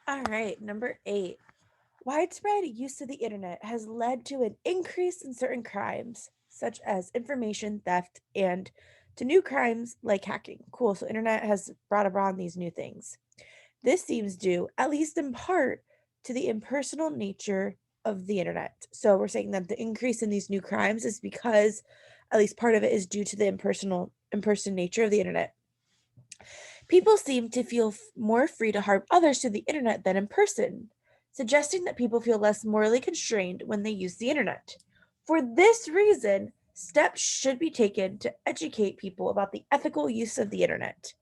All right, number 8. Widespread use of the internet has led to an increase in certain crimes, such as information theft, and to new crimes like hacking. Cool. So, internet has brought about these new things. This seems due, at least in part, to the impersonal nature of the internet. So, we're saying that the increase in these new crimes is because, at least part of it, is due to the impersonal nature of the internet. People seem to feel more free to harm others through the internet than in person, suggesting that people feel less morally constrained when they use the internet. For this reason, steps should be taken to educate people about the ethical use of the internet.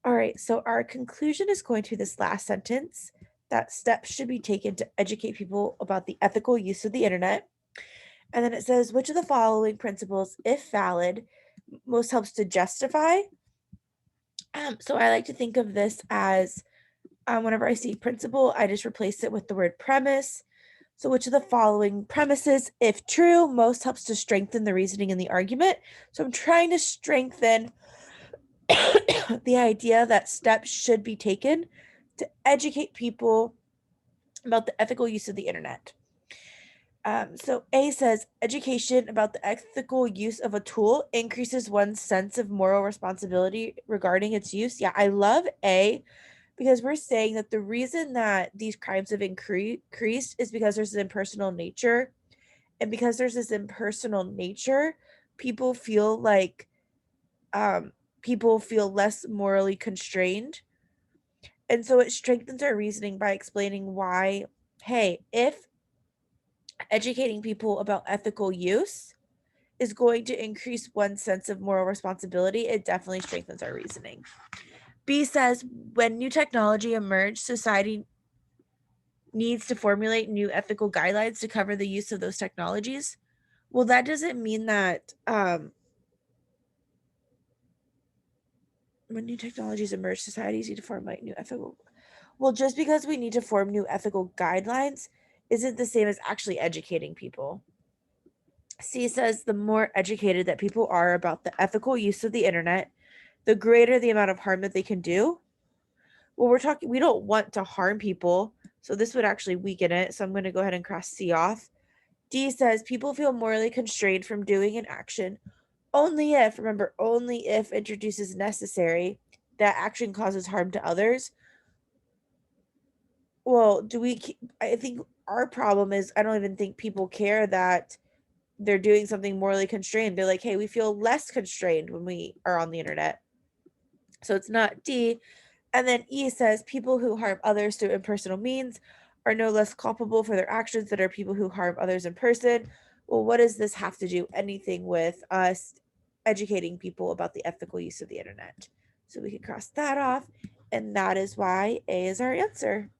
All right, so our conclusion is going to this last sentence that steps should be taken to educate people about the ethical use of the internet. And then it says, which of the following principles, if valid, most helps to justify? So I like to think of this as whenever I see principle, I just replace it with the word premise. So, which of the following premises, if true, most helps to strengthen the reasoning in the argument? So, I'm trying to strengthen the idea that steps should be taken to educate people about the ethical use of the internet. So A says education about the ethical use of a tool increases one's sense of moral responsibility regarding its use. Yeah, I love A because we're saying that the reason that these crimes have increased is because there's an impersonal nature. And because there's this impersonal nature, people feel like people feel less morally constrained. And so it strengthens our reasoning by explaining why, hey, if educating people about ethical use is going to increase one's sense of moral responsibility, it definitely strengthens our reasoning. B says when new technology emerged, society needs to formulate new ethical guidelines to cover the use of those technologies. Well, that doesn't mean that when new technologies emerge, societies need to formulate new ethical. Well, just because we need to form new ethical guidelines isn't the same as actually educating people. C says the more educated that people are about the ethical use of the internet, the greater the amount of harm that they can do. Well, we don't want to harm people, so this would actually weaken it. So I'm going to go ahead and cross C off. D says people feel morally constrained from doing an action only if, remember, only if introduced as necessary, that action causes harm to others. Well, I think our problem is I don't even think people care that they're doing something morally constrained. They're like, hey, we feel less constrained when we are on the internet. So it's not D. And then E says people who harm others through impersonal means are no less culpable for their actions than are people who harm others in person. Well, what does this have to do anything with us educating people about the ethical use of the internet? So we can cross that off. And that is why A is our answer.